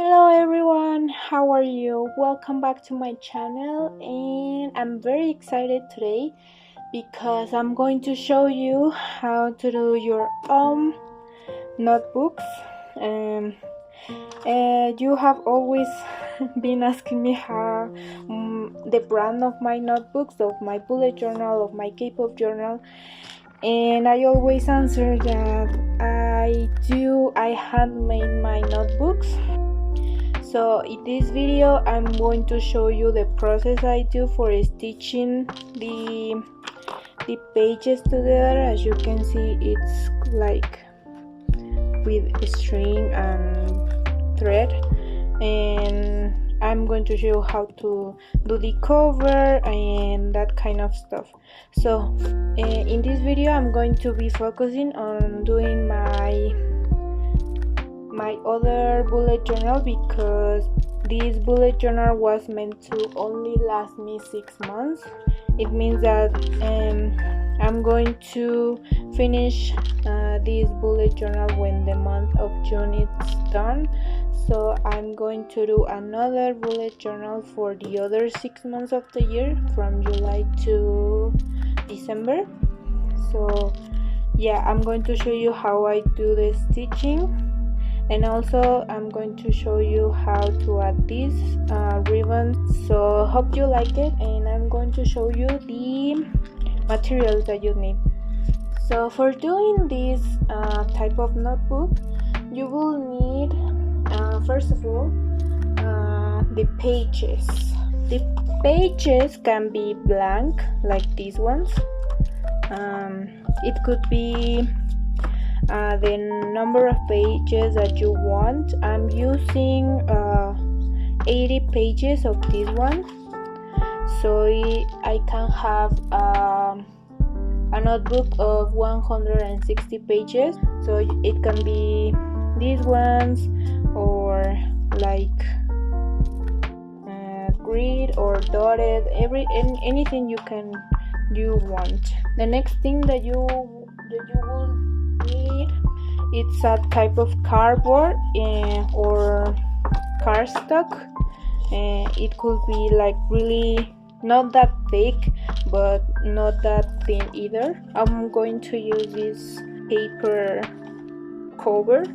Hello everyone, how are you? Welcome back to my channel, and I'm very excited today because I'm going to show you how to do your own notebooks. You have always been asking me how the brand of my notebooks, of my bullet journal, of my K-pop journal, and I always answer that I handmade my notebooks. So in this video I'm going to show you the process I do for stitching the pages together. As you can see, it's like with string and thread, and I'm going to show you how to do the cover and that kind of stuff. So in this video I'm going to be focusing on doing my other bullet journal, because this bullet journal was meant to only last me 6 months. It means that I'm going to finish this bullet journal when the month of June is done. So I'm going to do another bullet journal for the other 6 months of the year, from July to December. So yeah, I'm going to show you how I do the stitching, and also I'm going to show you how to add these ribbons. So hope you like it, and I'm going to show you the materials that you need. So for doing this type of notebook, you will need first of all the pages. The pages can be blank like these ones. It could be the number of pages that you want. I'm using 80 pages of this one, so I can have a notebook of 160 pages. So it can be these ones, or like grid or dotted, anything you want. The next thing that you will need, it's a type of cardboard or cardstock. It could be like really not that thick but not that thin either. I'm going to use this paper cover.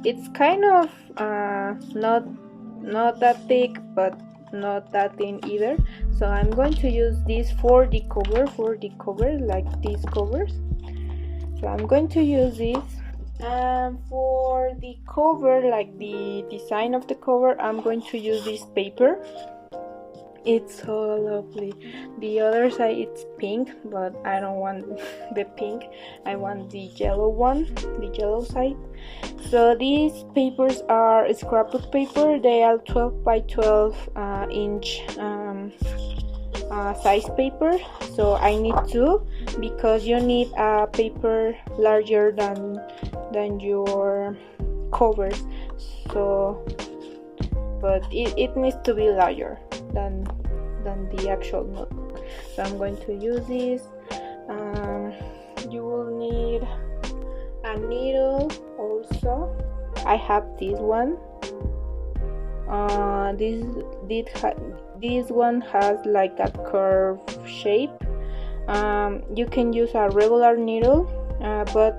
It's kind of not that thick but not that thin either, so I'm going to use this for the cover, like these covers. So I'm going to use this, and for the cover, like the design of the cover, I'm going to use this paper. It's so lovely. The other side it's pink, but I don't want the pink, I want the yellow one, the yellow side. So these papers are scrapbook paper. They are 12 by 12 inch size paper. So I need two, because you need a paper larger than your covers. So but it needs to be larger than the actual notebook. So I'm going to use this. You will need a needle also. I have this one. This one has like a curve shape. You can use a regular needle, but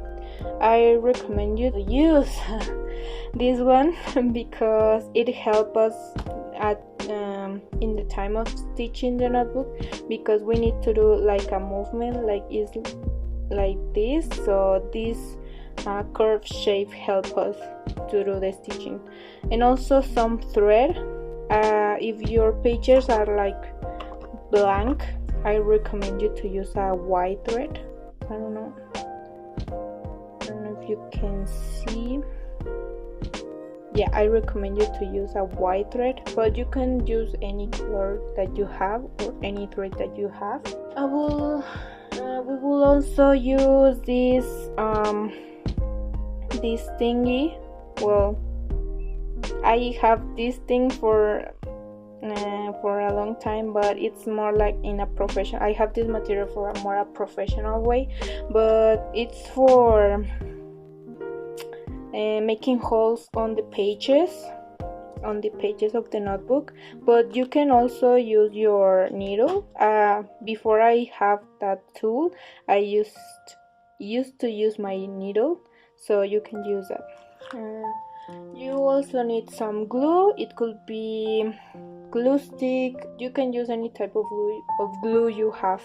I recommend you to use this one because it helps us in the time of stitching the notebook, because we need to do like a movement like this. So this curved shape helps us to do the stitching. And also some thread. If your pages are like blank, I recommend you to use a white thread. I don't know if you can see. Yeah, I recommend you to use a white thread, but you can use any color that you have or any thread that you have. We will also use this thingy. Well, I have this thing for a long time, but it's more like in a professional. I have this material for a more professional way, but it's for making holes on the pages. on the pages of the notebook, but you can also use your needle. Before I have that tool, I used to use my needle, so you can use that. You also need some glue. It could be Gluestick. You can use any type of glue you have.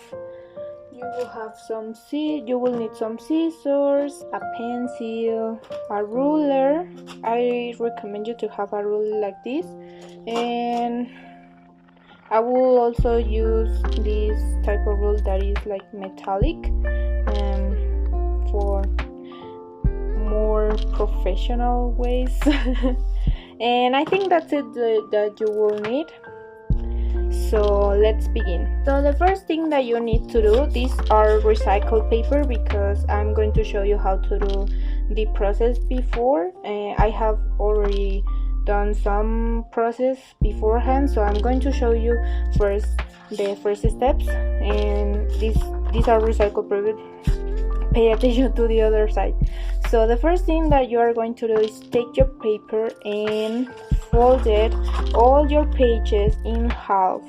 You will need some scissors, a pencil, a ruler. I recommend you to have a ruler like this, and I will also use this type of ruler that is like metallic, for more professional ways. And I think that's it that you will need. So let's begin. So the first thing that you need to do, these are recycled paper, because I'm going to show you how to do the process before. I have already done some process beforehand, so I'm going to show you first the first steps, and these are recycled paper. Pay attention to the other side. So the first thing that you are going to do is take your paper and fold it all your pages in half,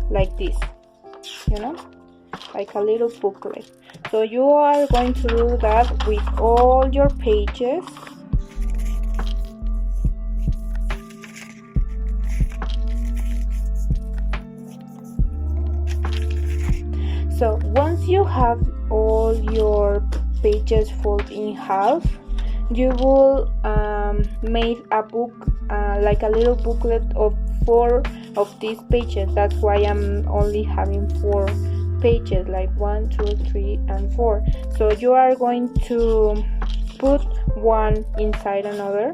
like this, like a little booklet. So you are going to do that with all your pages. So once you have all your pages folded in half, you will make a book, like a little booklet of 4 of these pages. That's why I'm only having 4 pages, like 1, 2, 3, and 4. So you are going to put one inside another,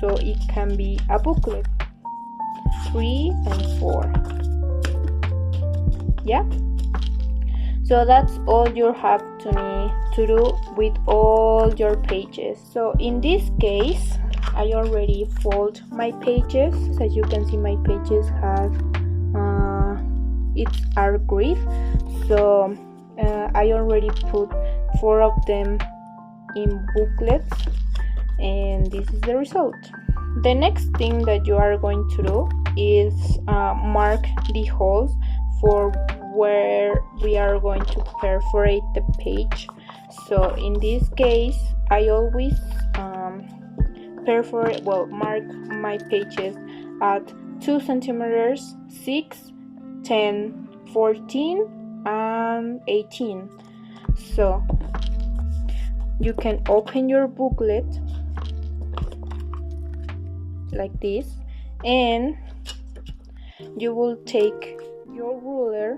so it can be a booklet. 3 and 4. Yeah. So that's all you have to need to do with all your pages. So in this case, I already fold my pages. As you can see, my pages have it's art grid. So I already put 4 of them in booklets, and this is the result. The next thing that you are going to do is mark the holes for where we are going to perforate the page. So in this case, I always mark my pages at 2 centimeters, 6, 10, 14, and 18. So you can open your booklet like this, and you will take your ruler.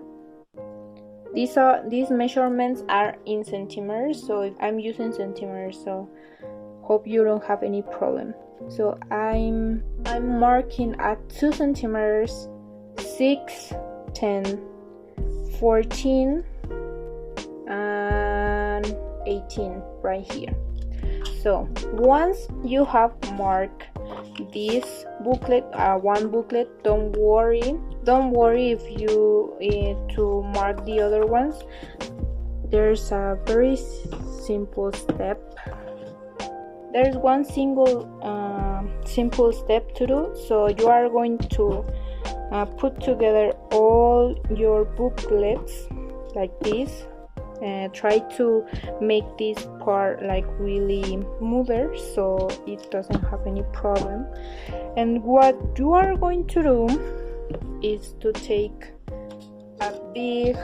These measurements are in centimeters, so I'm using centimeters, so hope you don't have any problem. So I'm marking at 2 centimeters, 6, 10, 14, and 18 right here. So once you have marked this booklet, one booklet, don't worry if you to mark the other ones. There's a very simple step. There's one simple step to do. So you are going to put together all your booklets like this. Try to make this part like really smoother, so it doesn't have any problem. And what you are going to do is to take a big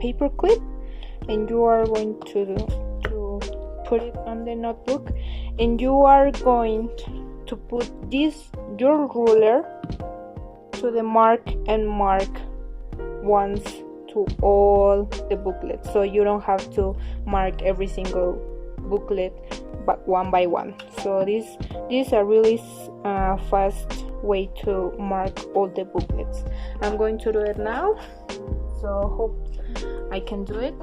paper clip, and you are going to put it on the notebook, and you are going to put your ruler to the mark and mark once to all the booklets, so you don't have to mark every single booklet but one by one. So this is a really fast way to mark all the booklets. I'm going to do it now, so hope I can do it.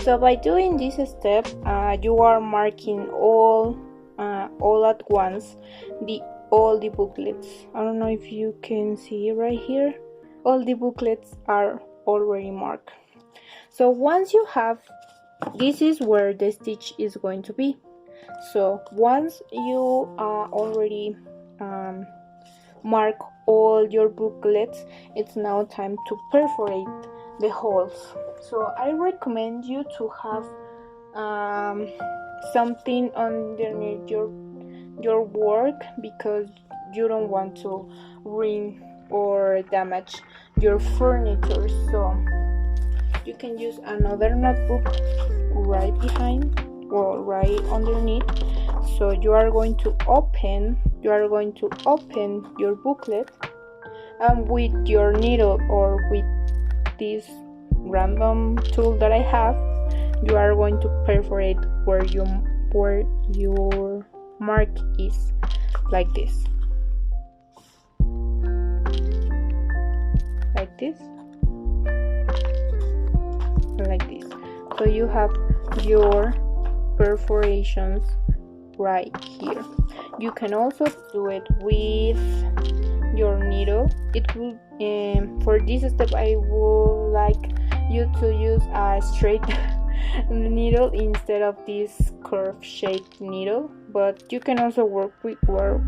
So by doing this step, you are marking all at once all the booklets. I don't know if you can see right here. All the booklets are already marked. So once you have, this is where the stitch is going to be. So once you already mark all your booklets, it's now time to perforate the holes. So I recommend you to have something underneath your work, because you don't want to ruin or damage your furniture. So you can use another notebook right behind or right underneath. So you are going to open your booklet, and with your needle or with this random tool that I have, you are going to perforate where your mark is, like this, like this, like this. So you have your perforations right here. You can also do it with your needle. It will for this step I would like you to use a straight needle instead of this curve shaped needle, but you can also work well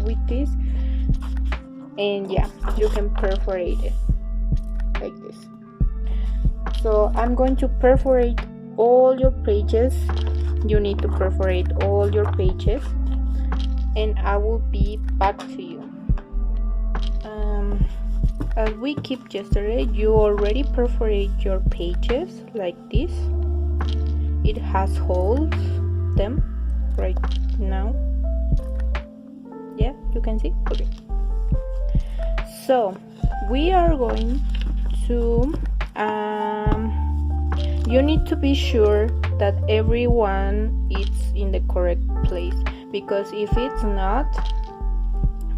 with this, and yeah, you can perforate it like this. So I'm going to perforate all your pages. You need to perforate all your pages, and I will be back to you. As we keep yesterday, you already perforate your pages like this. It has holes them right now. Yeah, you can see. Okay. So we are going to you need to be sure that everyone is in the correct place, because if it's not,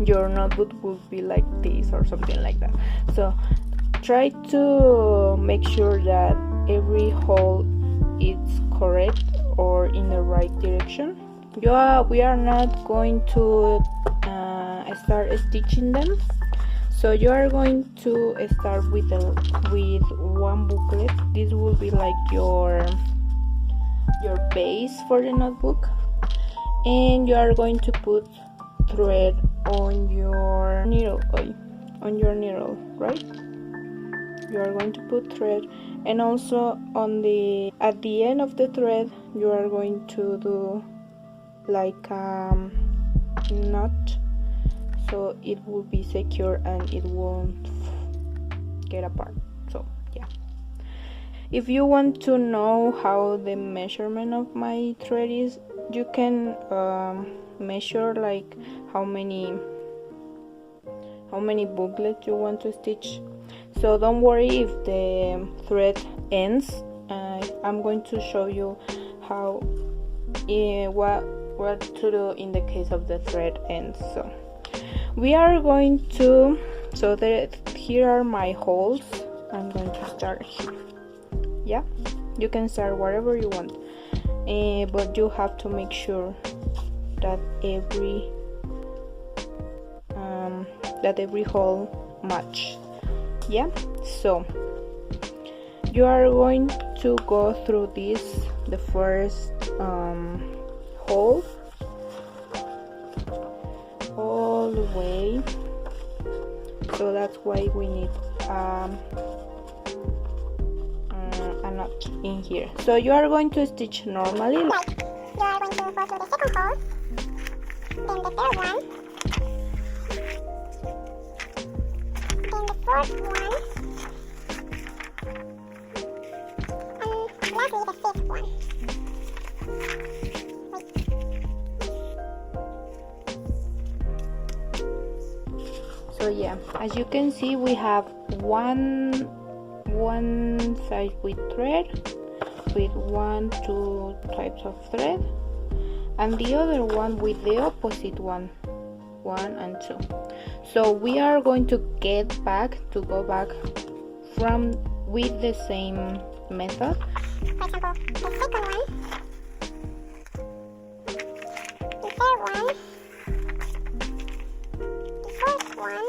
your notebook will be like this or something like that. So try to make sure that every hole is correct or in the right direction. We are not going to start stitching them. So you are going to start with one booklet. This will be like your base for the notebook, and you are going to put thread on your needle, right? You are going to put thread, and also at the end of the thread you are going to do like knot, so it will be secure and it won't get apart. So yeah, if you want to know how the measurement of my thread is, you can measure like how many booklets you want to stitch. So don't worry if the thread ends. I'm going to show you how what to do in the case of the thread ends. So we are going to, here are my holes. I'm going to start here. Yeah, you can start wherever you want, but you have to make sure that every hole match. Yeah, so you are going to go through the first hole all the way. So that's why we need a knot in here. So you are going to stitch normally. You are going to go through the second hole, then the third one, then the fourth one, and lastly the fifth one. So yeah, as you can see, we have one side with thread, with 2 types of thread, and the other one with the opposite one, 1 and 2. So we are going to go back from with the same method. For example, the second one, the third one, the fourth one,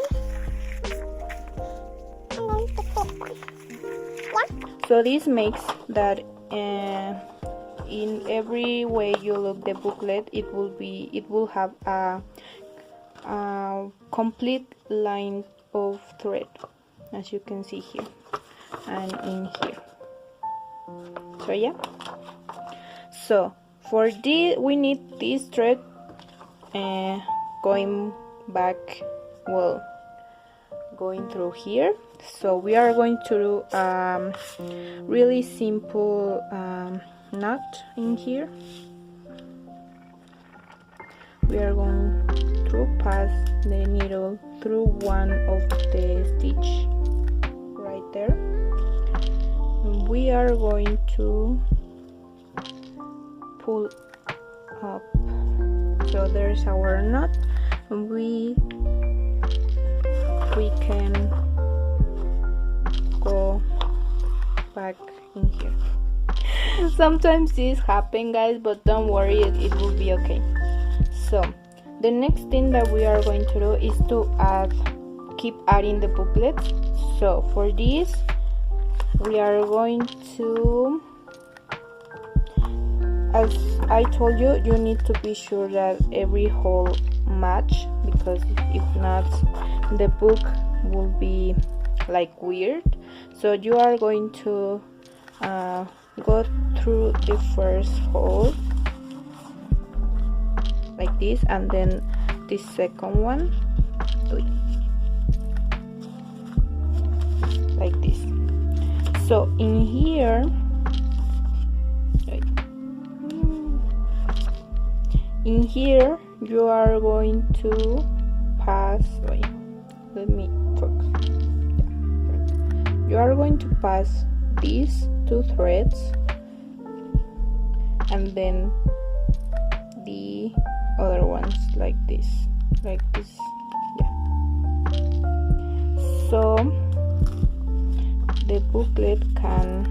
and then the fifth one. Yeah? So this makes that in every way you look the booklet, it will have a complete line of thread, as you can see here and in here. So yeah, so for this we need this thread going back, well, going through here. So we are going to do really simple knot in here. We are going to pass the needle through one of the stitch right there. And we are going to pull up. So there's our knot, and we can go back in here. Sometimes this happens, guys, but don't worry, it will be okay. So the next thing that we are going to do is to keep adding the booklets. So for this we are going to, as I told you, you need to be sure that every hole match, because if not the book will be like weird. So you are going to go through the first hole like this, and then the second one like this. So in here, you are going to pass, let me focus. You are going to pass these two threads and then the other ones like this, yeah. So the booklet can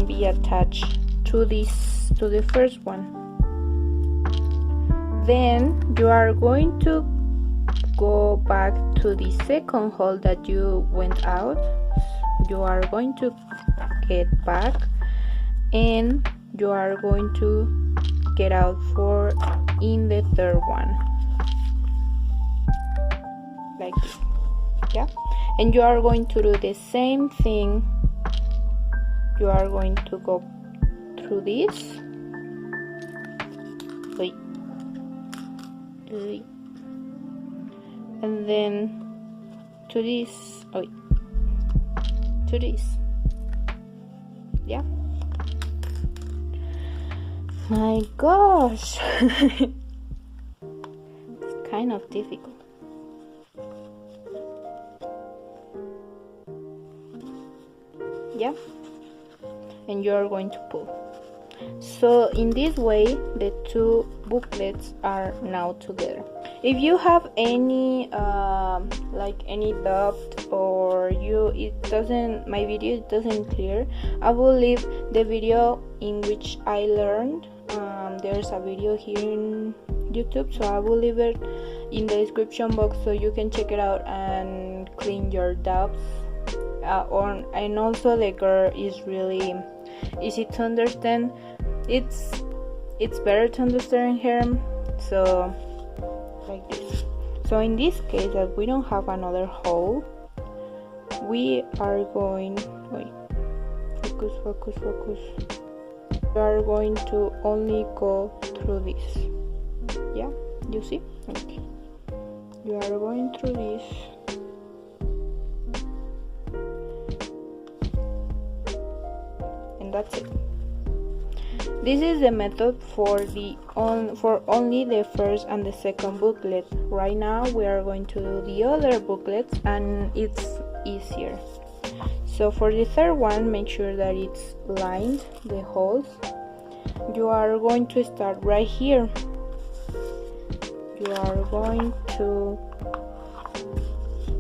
be attached to this, to the first one. Then you are going to go back to the second hole that you went out. You are going to get back, and you are going to get out for in the third one like this, yeah. And you are going to do the same thing. You are going to go through this, and then to this, yeah. My gosh. It's kind of difficult. Yeah, and you are going to pull. So in this way the two booklets are now together. If you have any like any doubt, or my video doesn't clear, I will leave the video in which I learned. There's a video here in YouTube, so I will leave it in the description box so you can check it out and clean your doubts. And also the girl is really easy to understand. It's better to understand her. So like this. So in this case, that we don't have another hole, we are going, focus. We are going to only go through this. Yeah, you see? Okay. You are going through this. And that's it. This is the method for only the first and the second booklet. Right now we are going to do the other booklets, and it's easier. So for the third one, make sure that it's lined, the holes. You are going to start right here. You are going to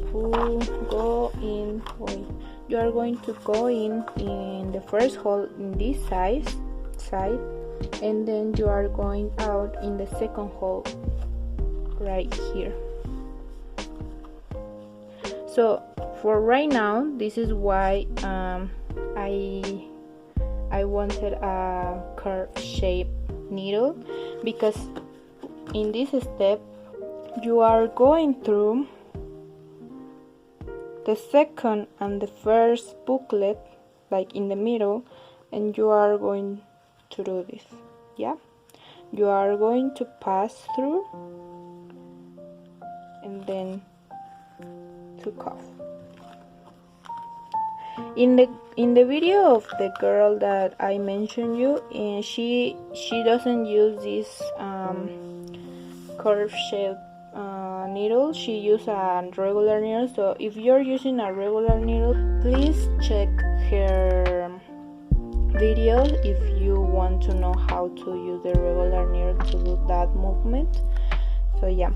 pull go in, you are going to go in the first hole in this side, and then you are going out in the second hole right here. So for right now, this is why I wanted a curved shape needle, because in this step you are going through the second and the first booklet, like in the middle, and you are going to do this. Yeah, you are going to pass through and then took off. In the video of the girl that I mentioned you, she doesn't use this curved shape needle. She uses a regular needle. So if you're using a regular needle, please check her video if you want to know how to use the regular needle to do that movement. So yeah,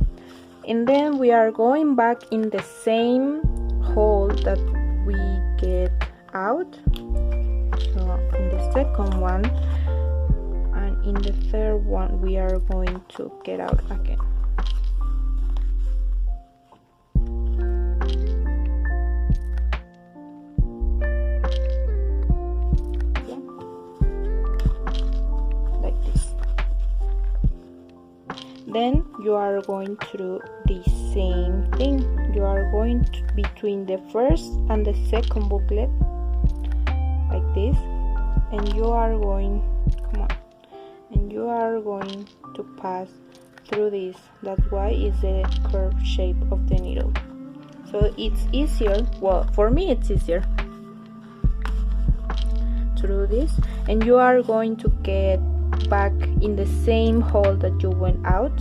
and then we are going back in the same hole that we get out. So in the second one and in the third one we are going to get out again. Yeah. Like this. Then you are going to do the same thing. You are going to, between the first and the second booklet, like this, and you are going, and you are going to pass through this. That's why it's the curved shape of the needle. So it's easier, well, for me it's easier to do this, and you are going to get back in the same hole that you went out,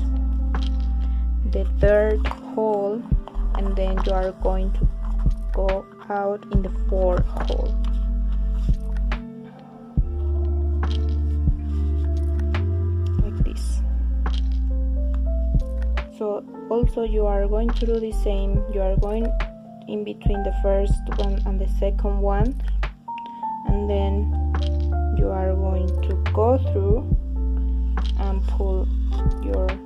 the third hole, and then you are going to go out in the fourth hole. Like this. So also you are going to do the same. You are going in between the first one and the second one, and then you are going to go through and pull your thread.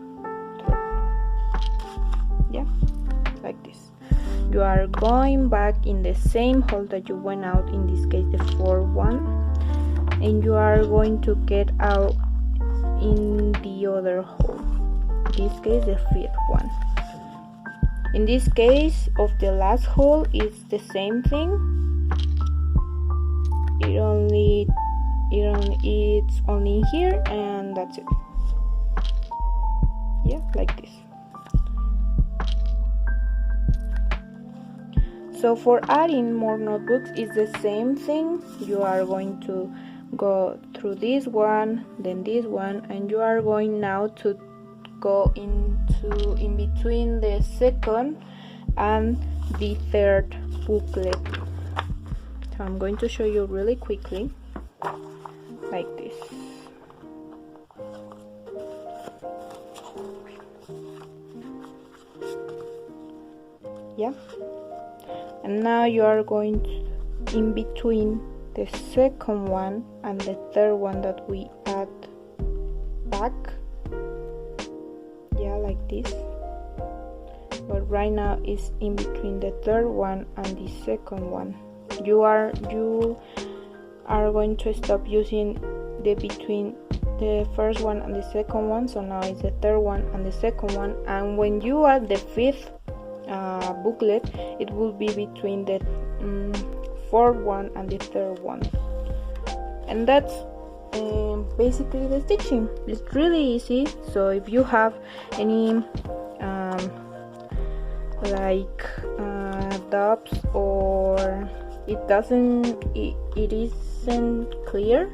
Yeah, like this. You are going back in the same hole that you went out, in this case the fourth one, and you are going to get out in the other hole, in this case the fifth one. In this case of the last hole, it's the same thing. It's only here, and that's it. Yeah, like this. So for adding more notebooks, it's the same thing. You are going to go through this one, then this one, and you are going now to go in between the second and the third booklet. So I'm going to show you really quickly, like this. Yeah, and now you are going to, in between the second one and the third one that we add back. Yeah, like this. But right now it's in between the third one and the second one. You are going to stop using the between the first one and the second one. So now it's the third one and the second one, and when you add the fifth booklet, it will be between the fourth one and the third one. And that's basically the stitching. It's really easy. So if you have any doubts, or it isn't clear,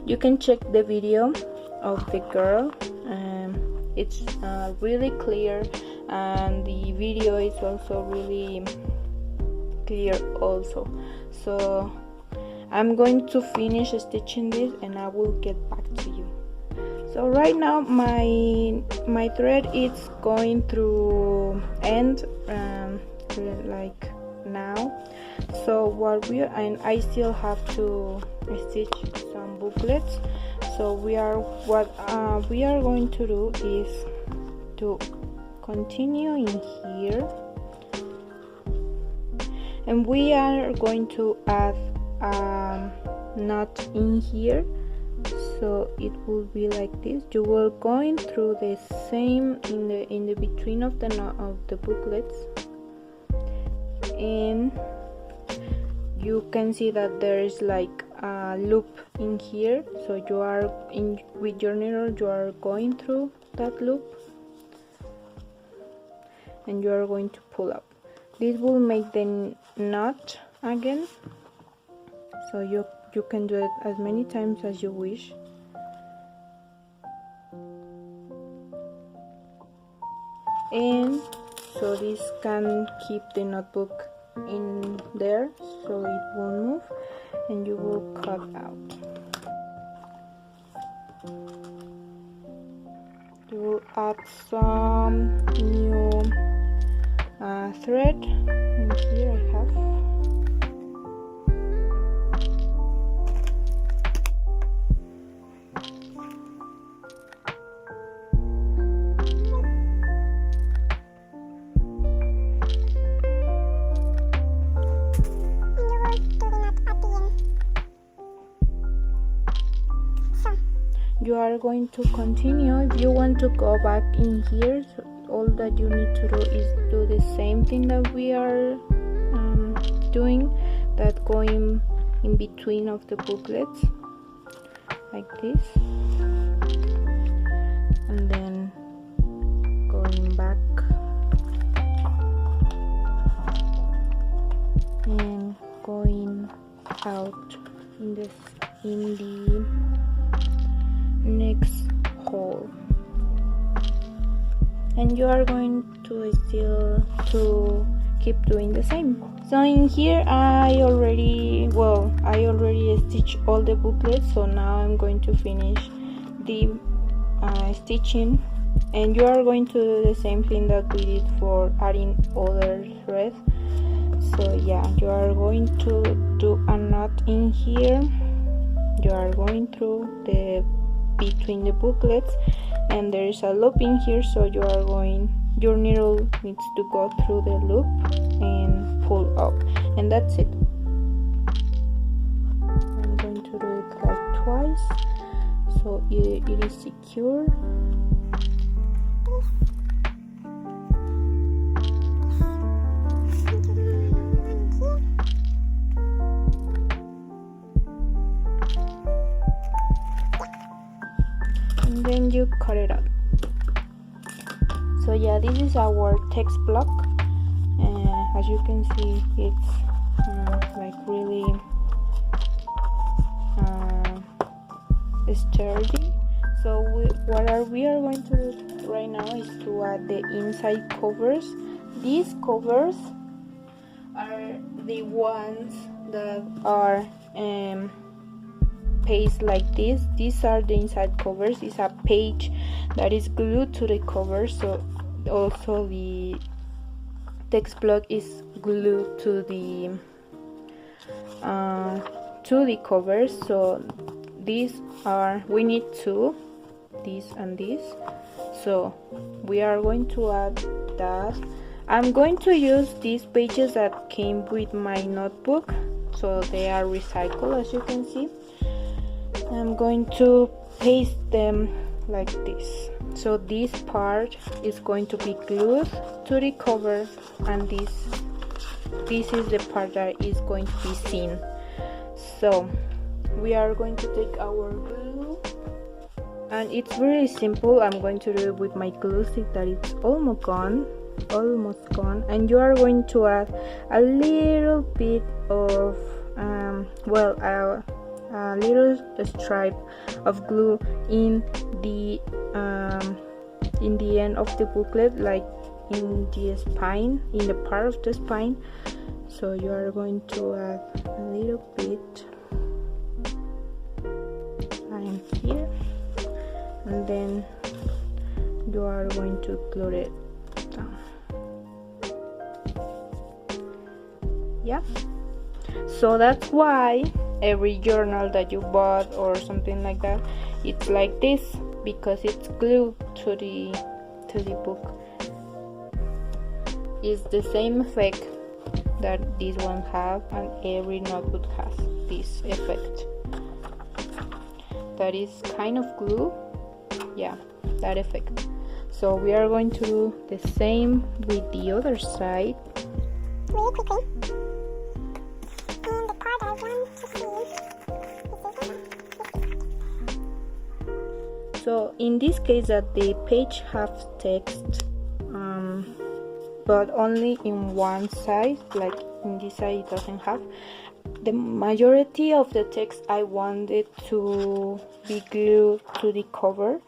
you can check the video of the girl. It's really clear, and the video is also really clear also. So I'm going to finish stitching this and I will get back to you. So right now my thread is going through end, like now. So what we are, and I still have to stitch some booklets. So what we are going to do is to continue in here, and we are going to add a knot in here. So it will be like this. You will going through the same in the between of the knot of the booklets, and you can see that there is like a loop in here. So you are with your needle, you are going through that loop, and you are going to pull up. This will make the knot again. So you can do it as many times as you wish. And so this can keep the notebook in there so it won't move, and you will cut out. You will add some new thread in here. I have you are going to continue. If you want to go back in here, so all that you need to do is do the same thing that we are doing, that going in between of the booklets like this, and then going back and going out in the next hole, and you are going to still to keep doing the same. So in here I already stitched all the booklets, so now I'm going to finish the stitching, and you are going to do the same thing that we did for adding other thread. So yeah, you are going to do a knot in here, you are going through the between the booklets, and there is a loop in here, so your needle needs to go through the loop and pull up, and that's it. I'm going to do it like twice so it is secure. And then you cut it up. So yeah, this is our text block. As you can see, it's like really sturdy. So what we are going to do right now is to add the inside covers. These covers are the ones that are pasted like this. These are the inside covers. It's a page that is glued to the cover, so also the text block is glued to the covers. So these are, we need two, this and this, so we are going to add that. I'm going to use these pages that came with my notebook, so they are recycled, as you can see. I'm going to paste them like this. So this part is going to be glued to the cover, and this is the part that is going to be seen. So we are going to take our glue, and it's really simple. I'm going to do it with my Gluestick that it's almost gone, and you are going to add a little bit of a little stripe of glue in the end of the booklet, like in the spine, in the part of the spine. So you are going to add a little bit here, and then you are going to glue it down. Yeah, so that's why every journal that you bought or something like that, it's like this, because it's glued to the book. It's the same effect that this one have, and every notebook has this effect. That is kind of glue, yeah, that effect. So we are going to do the same with the other side. Really quickly. And the part I want to see is So in this case that the page have text, but only in one side, like in this side it doesn't have. The majority of the text I wanted to be glued to the cover,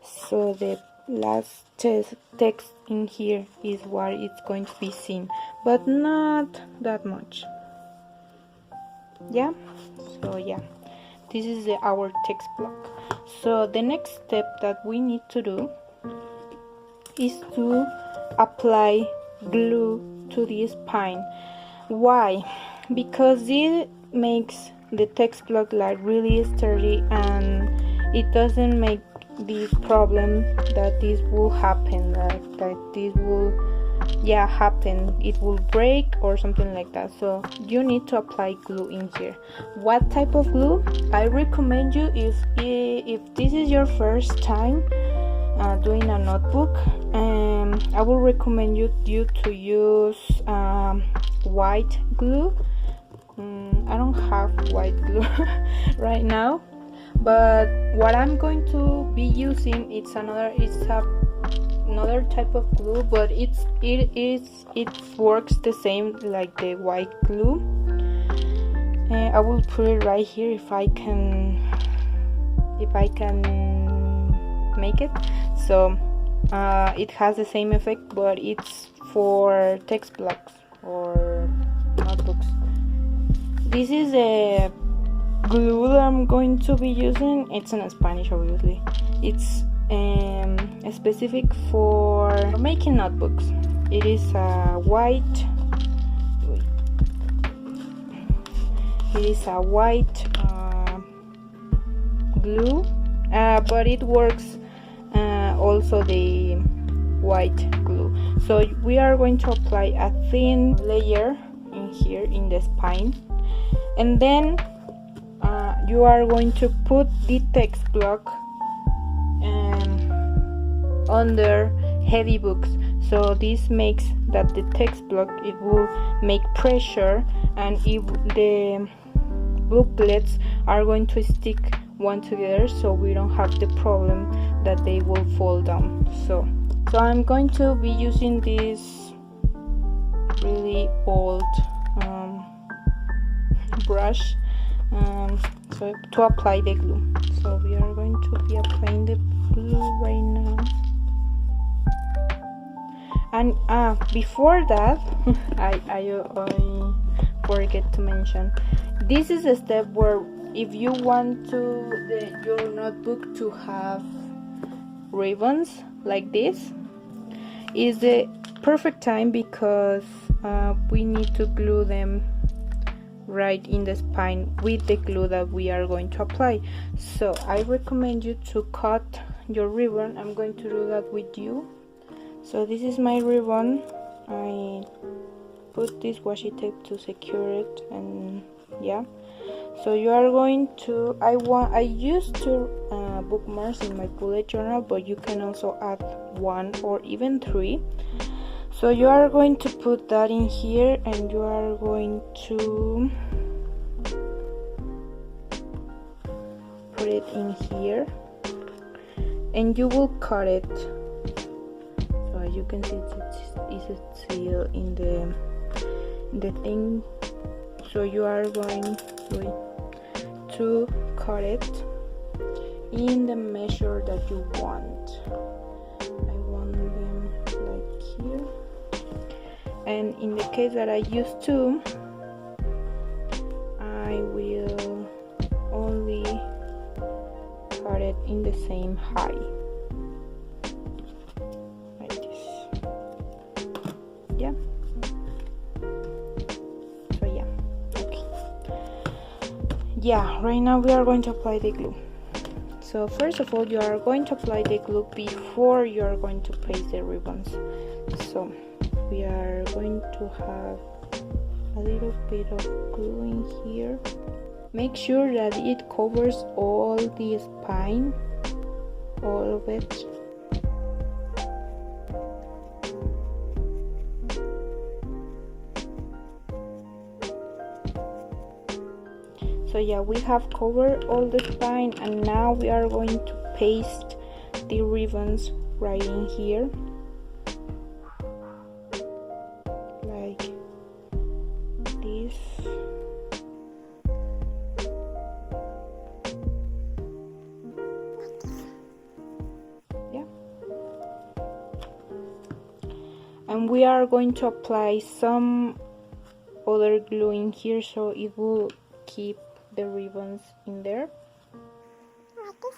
so the last text in here is what it's going to be seen, but not that much. Yeah, so yeah, this is our text block. So the next step that we need to do is to apply glue to the spine. Why? Because it makes the text block like really sturdy, and it doesn't make this problem that this will happen, that this will happen, it will break or something like that. So you need to apply glue in here. What type of glue? I recommend you, if this is your first time doing a notebook, I will recommend you to use white glue. I don't have white glue right now, but what I'm going to be using, it's another type of glue, but it works the same like the white glue. I will put it right here if I can make it. So it has the same effect, but it's for text blocks or notebooks. This is a glue that I'm going to be using. It's in Spanish, obviously. It's specific for making notebooks. It is a white glue, but it works also the white glue. So we are going to apply a thin layer in here in the spine, and then you are going to put the text block under heavy books. So this makes that the text block, it will make pressure, and the booklets are going to stick one together, so we don't have the problem that they will fall down. So I'm going to be using this really old brush so to apply the glue. So we are going to be applying the glue right now. And before that, I forget to mention, this is a step where if you want your notebook to have ribbons like this, is the perfect time, because we need to glue them right in the spine with the glue that we are going to apply. So I recommend you to cut your ribbon. I'm going to do that with you. So this is my ribbon. I put this washi tape to secure it, and yeah. So you are going to, I used two bookmarks in my bullet journal, but you can also add 1 or even 3. So you are going to put that in here, and you are going to put it in here, and you will cut it. So as you can see, it's still in the thing. So you are going to cut it in the measure that you want. I want them like here. And in the case that I use 2, I will only cut it in the same height, like this. Yeah. So yeah, right now we are going to apply the glue. So first of all, you are going to apply the glue before you are going to paste the ribbons. So we are going to have a little bit of glue in here. Make sure that it covers all the spine, all of it. So yeah, we have covered all the spine, and now we are going to paste the ribbons right in here, like this. Yeah, and we are going to apply some other glue in here so it will keep the ribbons in there. Like this.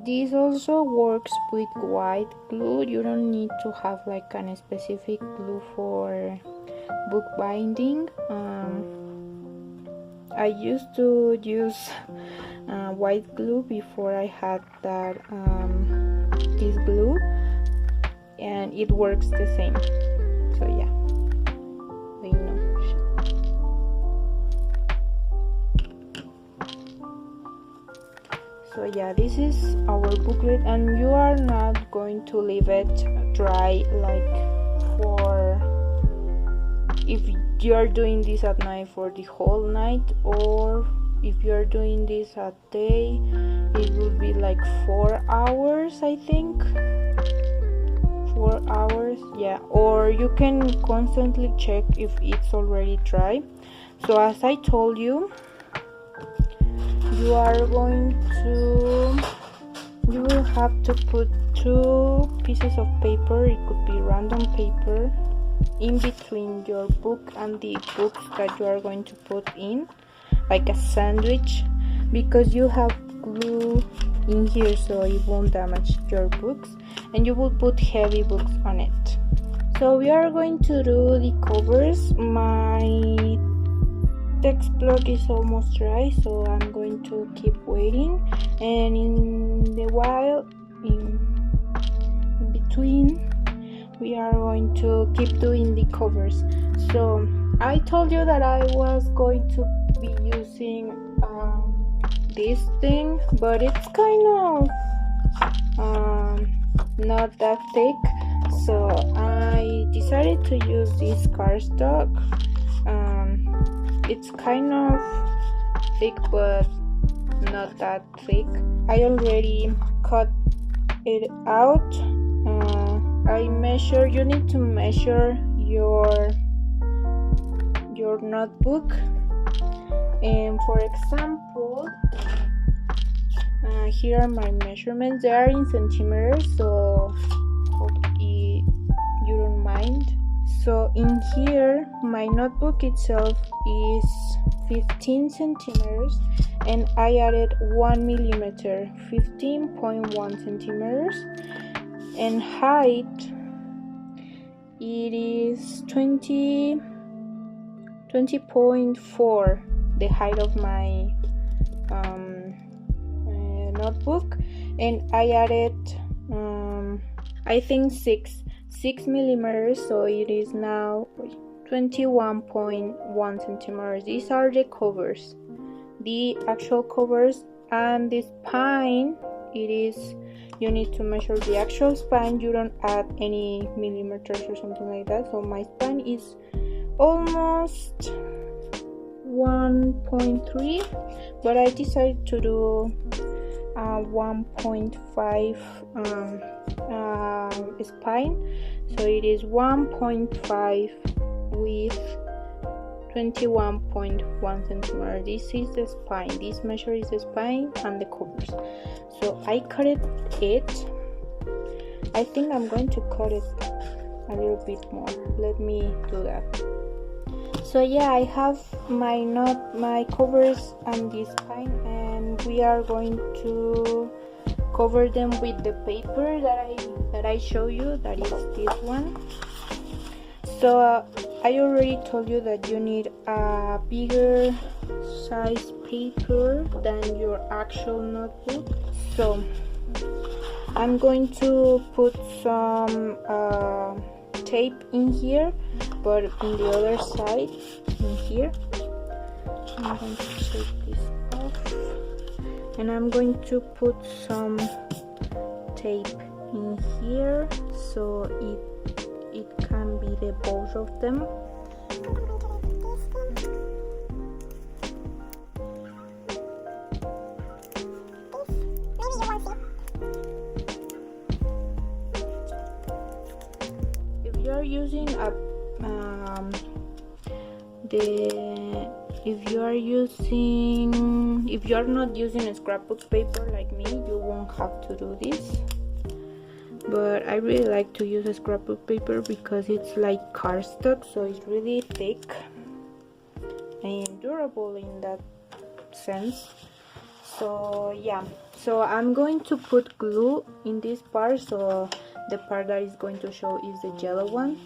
This also works with white glue. You don't need to have like a specific glue for bookbinding. I used to use white glue before I had that this glue, and it works the same. So yeah, I know. So yeah, this is our booklet, and you are not going to leave it dry like for if you are doing this at night for the whole night, or if you are doing this at day, it will be like 4 hours, I think. 4 hours, yeah, or you can constantly check if it's already dry. So as I told you, you will have to put 2 pieces of paper, it could be random paper, in between your book and the books that you are going to put in, like a sandwich, because you have glue in here so it won't damage your books, and you will put heavy books on it. So we are going to do the covers. My text block is almost dry, so I'm going to keep waiting, and in the while in between we are going to keep doing the covers. So I told you that I was going to be using this thing, but it's kind of not that thick, so I decided to use this cardstock. It's kind of thick but not that thick. I already cut it out. You need to measure your notebook, and for example, here are my measurements. They are in centimeters, so hope you don't mind. So in here, my notebook itself is 15 centimeters, and I added 1 millimeter, 15.1 centimeters, and height it is 20.4, the height of my notebook, and I added I think 6 millimeters, so it is now 21.1 centimeters. These are the covers, the actual covers, and the spine, you need to measure the actual spine. You don't add any millimeters or something like that. So my spine is almost 1.3, but I decided to do 1.5 spine, so it is 1.5 with 21.1 centimeters. This is the spine. This measure is the spine and the covers. So I cut it. I think I'm going to cut it a little bit more. Let me do that. So yeah, I have my covers and the spine, and we are going to cover them with the paper that I show you. That is this one. So I already told you that you need a bigger size paper than your actual notebook. So I'm going to put some tape in here, but in the other side, in here. I'm going to take this off, and I'm going to put some tape in here so it can be the both of them. If you are using a if you are not using a scrapbook paper like me, you won't have to do this. But I really like to use a scrapbook paper because it's like cardstock, so it's really thick and durable in that sense. So yeah, so I'm going to put glue in this part, so the part that is going to show is the yellow one.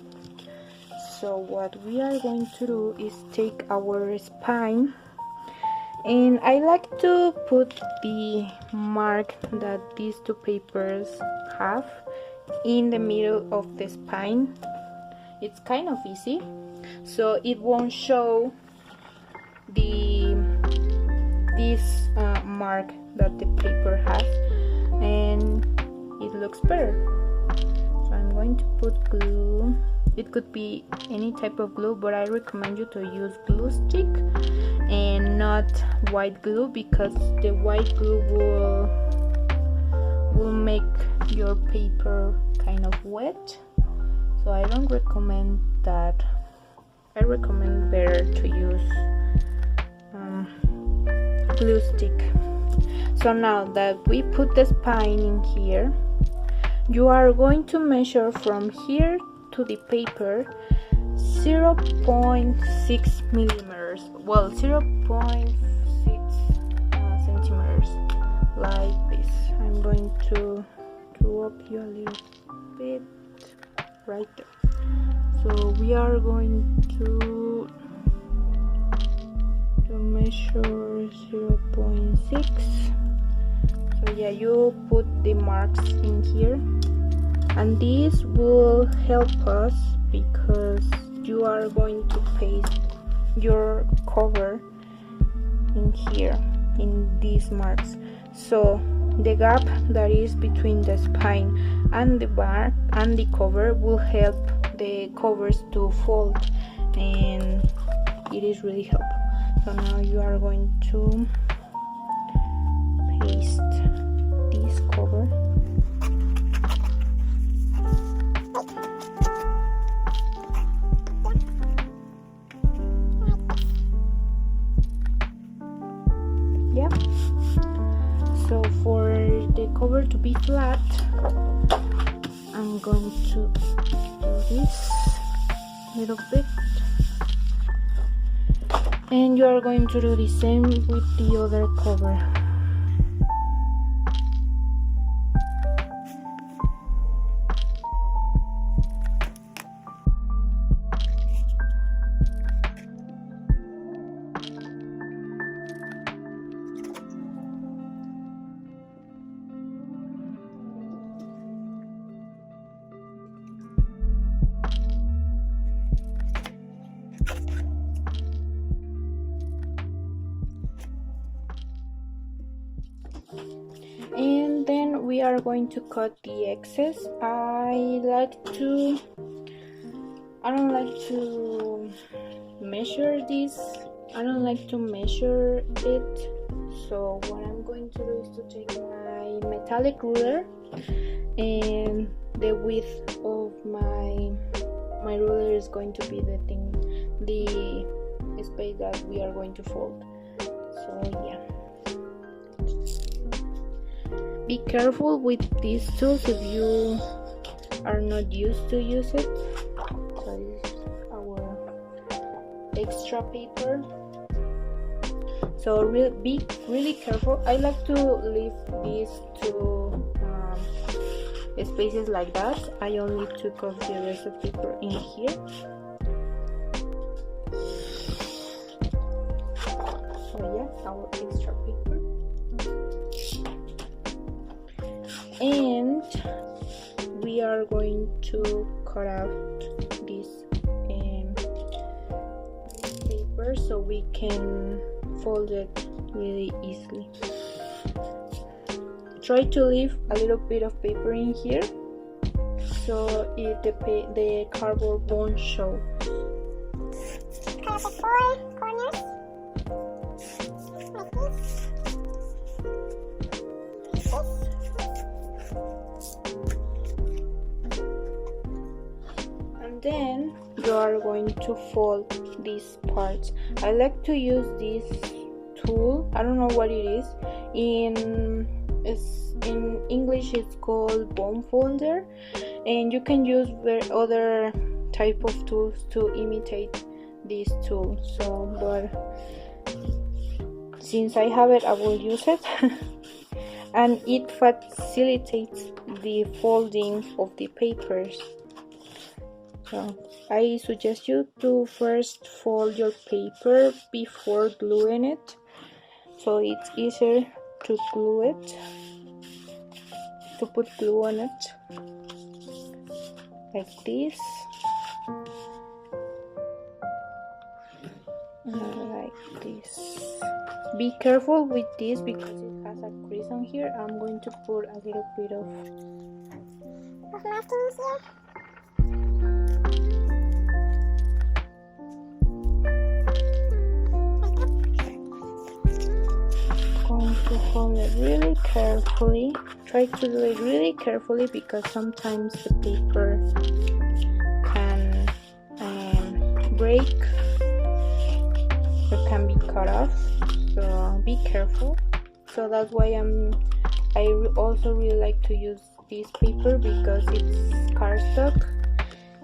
So what we are going to do is take our spine, and I like to put the mark that these two papers have in the middle of the spine. It's kind of easy, so it won't show this mark that the paper has, and it looks better. So I'm going to put glue. It could be any type of glue, but I recommend you to use Gluestick and not white glue, because the white glue will make your paper kind of wet. So I don't recommend that. I recommend better to use Gluestick. So now that we put the spine in here, you are going to measure from here to the paper 0.6 millimeters, well 0.6 centimeters, like this. I'm going to draw up you a little bit right there. So we are going to measure 0.6. So yeah, you put the marks in here, and this will help us because you are going to paste your cover in here in these marks. So the gap that is between the spine and the bar and the cover will help the covers to fold, and it is really helpful. So now you are going to paste this cover. Yeah. So for the cover to be flat, I'm going to do this little bit, and you are going to do the same with the other cover. And then we are going to cut the excess. I don't like to measure this. I don't like to measure it. So what I'm going to do is to take my metallic ruler, and the width of my ruler is going to be the space that we are going to fold. So yeah. Be careful with these tools if you are not used to use it. So this is our extra paper. So be really careful. I like to leave these two spaces like that. I only took off the rest of the paper in here. our extra paper. And we are going to cut out this paper so we can fold it really easily. Try to leave a little bit of paper in here so the cardboard won't show. Cut the 4 corners like this. And then you are going to fold these parts. I like to use this tool. I don't know what it is. In English it's called bone folder, and you can use other type of tools to imitate this tool. So, but since I have it, I will use it. And it facilitates the folding of the papers. So I suggest you to first fold your paper before gluing it, so it's easier to glue it, to put glue on it, like this, like this. Be careful with this because it has a crease on here. I'm going to put a little bit of markings here. Going to fold it really carefully. Try to do it really carefully because sometimes the paper can break or can be cut off, so be careful. So that's why I also really like to use this paper because it's cardstock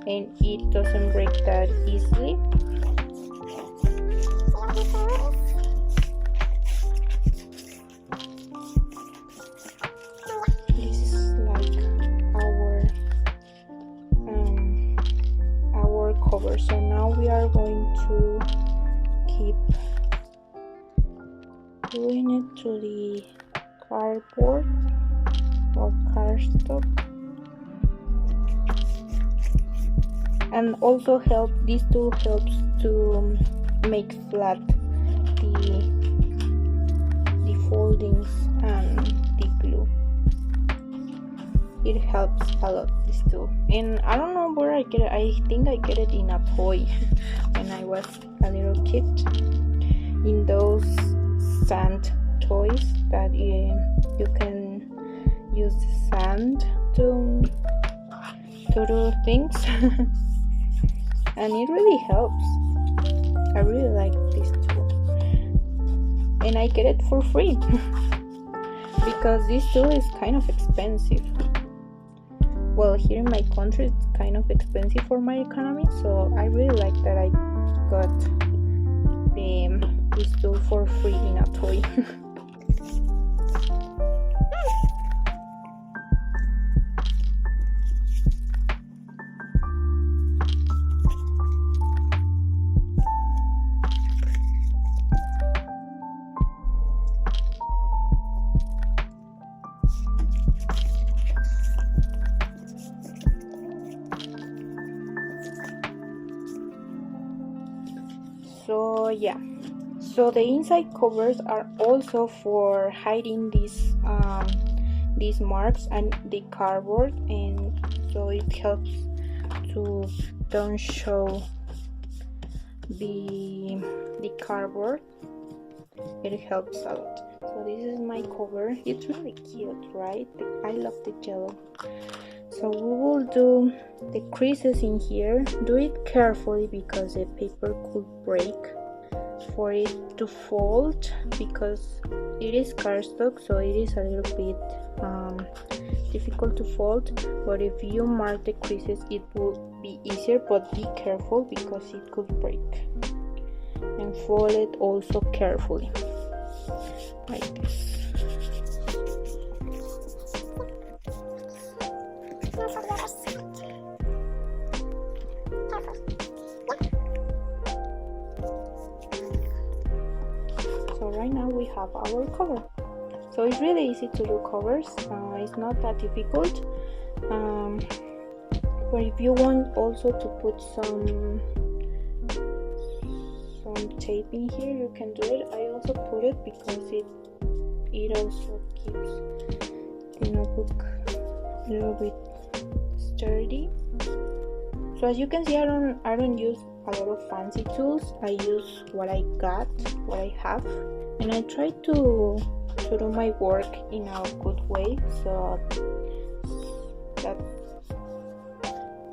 and it doesn't break that easily. So now we are going to keep gluing it to the cardboard or cardstock, and also this tool helps to make flat the foldings and the glue. It helps a lot, this tool. And I don't know where I get it. I think I get it in a toy when I was a little kid, in those sand toys that you can use sand to do things. And it really helps. I really like this tool, and I get it for free because this tool is kind of expensive. Well, here in my country it's kind of expensive for my economy, so I really like that I got this tool for free in a toy. So yeah, so the inside covers are also for hiding these marks and the cardboard, and so it helps to don't show the cardboard. It helps a lot. So this is my cover. It's really cute, right? I love the yellow. So we will do the creases in here. Do it carefully because the paper could break for it to fold, because it is cardstock, so it is a little bit difficult to fold. But if you mark the creases, it will be easier, but be careful because it could break. And fold it also carefully, like this. So right now have our cover. So it's really easy to do covers. It's not that difficult. But if you want also to put some tape in here, you can do it. I also put it because it also keeps the notebook a little bit sturdy. So as you can see, I don't use a lot of fancy tools. I use what I got, what I have, and I try to do my work in a good way, so that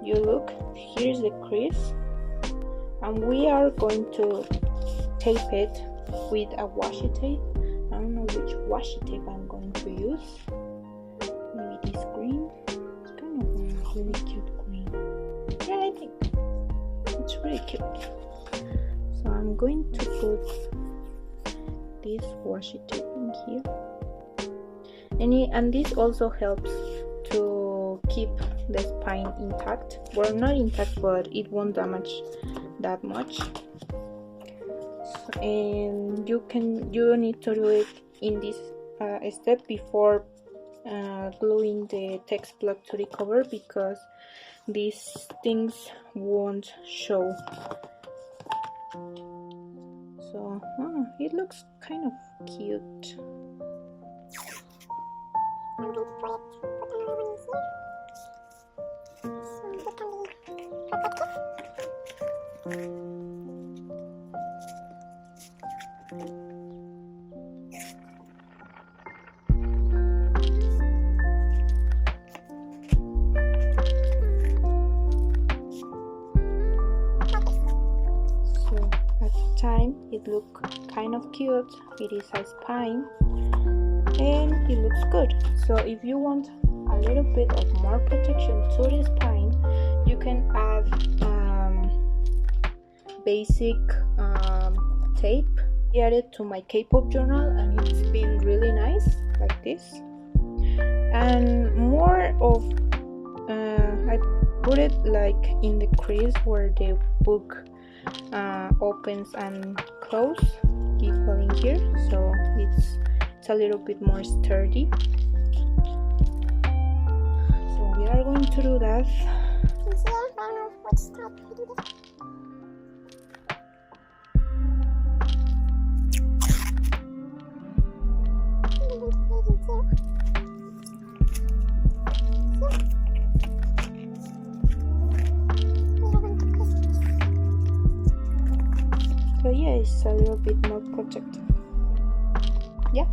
you look. Here's the crease, and we are going to tape it with a washi tape. I don't know which washi tape I'm going to use. Maybe this green. It's kind of a really cute green. Yeah, I think it's really cute. So I'm going to put this washi tape in here, and this also helps to keep the spine intact. Well, not intact, but it won't damage that much. So, and you don't need to do it in this step before gluing the text block to the cover, because these things won't show. So it looks kind of cute. I'm going to put another one in here, so it can be protected. So at the time it looks kind of cute. It is a spine and it looks good. So if you want a little bit of more protection to the spine, you can add basic tape. I added to my K-pop journal and it's been really nice, like this. And more of I put it like in the crease where the book opens and closes equal in here, so it's a little bit more sturdy. So we are going to do that. In here, I don't know which type to do this. So yeah, it's a little bit more protective. Yeah.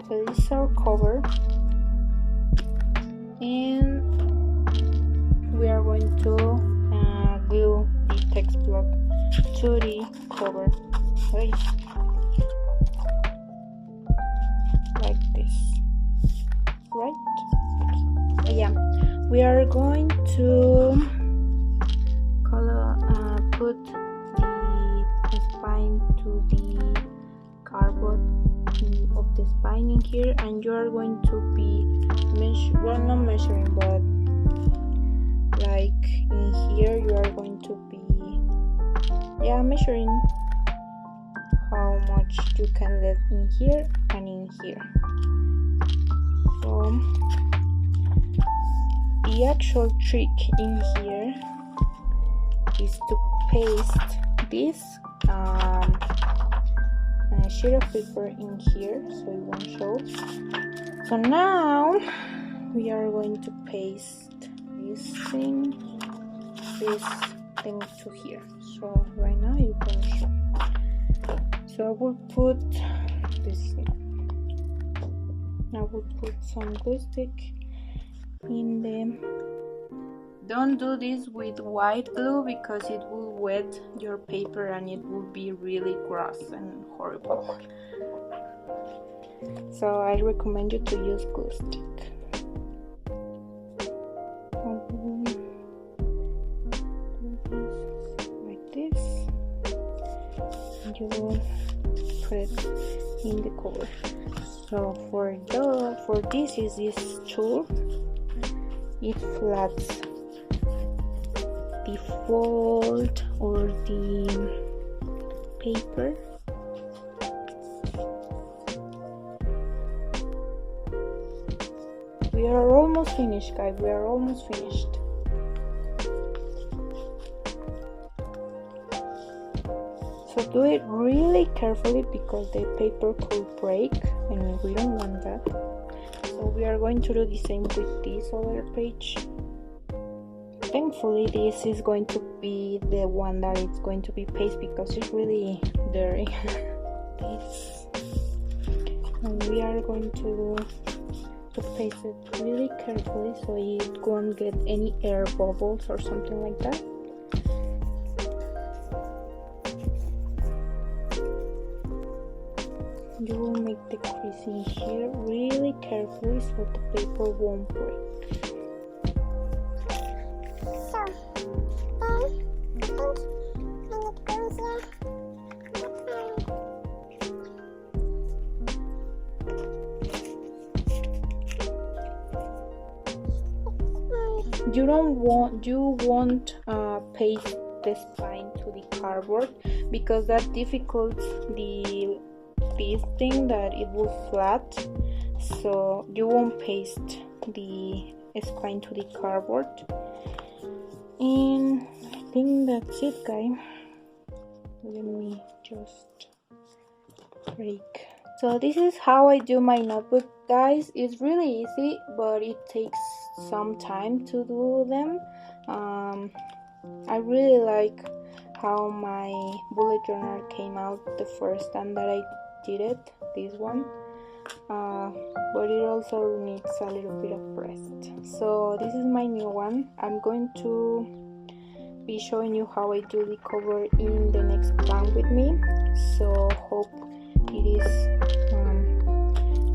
So this is our cover, and we are going to glue the text block to the cover, right? Like this, right? So yeah, we are going to put the spine to the cardboard of the spine in here, and you are going to be not measuring, but like in here you are going to be measuring how much you can let in here and in here. So the actual trick in here is to paste this sheet of paper in here so it won't show. So now we are going to paste this thing to here. So right now you can show. So I will put this here. I will put some Gluestick in them. Don't do this with white glue because it will wet your paper and it will be really gross and horrible. So I recommend you to use Gluestick. Like this, and you will put it in the cover. So for this is this tool. It flats the fold or the paper We are almost finished, guys. We are almost finished. So do it really carefully because the paper could break and we don't want that. So we are going to do the same with this other page. Thankfully this is going to be the one that it's going to be pasted because it's really dirty. This. And we are going to paste it really carefully so it won't get any air bubbles or something like that. You will make the creasing here really carefully so the paper won't break. So, then I think I need glues here. You won't paste the spine to the cardboard because that difficults this thing that it will flat, so you won't paste the spine to the cardboard. And I think that's it, guys. Let me just break. So this is how I do my notebook, guys. It's really easy, but it takes some time to do them. I really like how my bullet journal came out the first time that I did it, this one, but it also needs a little bit of rest. So this is my new one. I'm going to be showing you how I do the cover in the next plan with me, so hope it is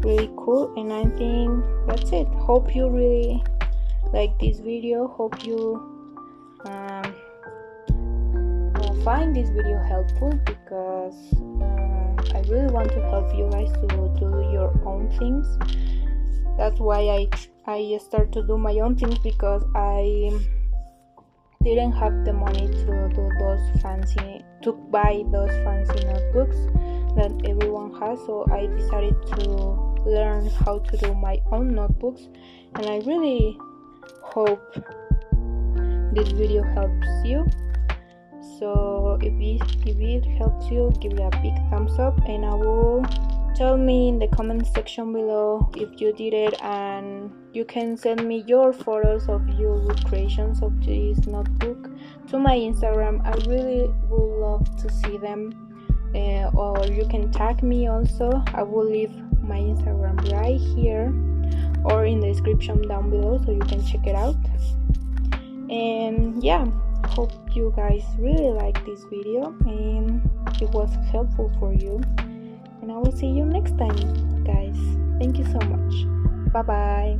really cool. And I think that's it. Hope you really like this video. Hope you find this video helpful because I really want to help you guys to do your own things. That's why I start to do my own things, because I didn't have the money to buy those fancy notebooks that everyone has. So I decided to learn how to do my own notebooks, and I really hope this video helps you. So if it helps you, give it a big thumbs up, and I will tell me in the comment section below if you did it, and you can send me your photos of your creations of this notebook to my Instagram. I really would love to see them, or you can tag me also. I will leave my Instagram right here or in the description down below so you can check it out. And yeah, hope you guys really like this video and it was helpful for you, and I will see you next time, guys. Thank you so much. Bye bye.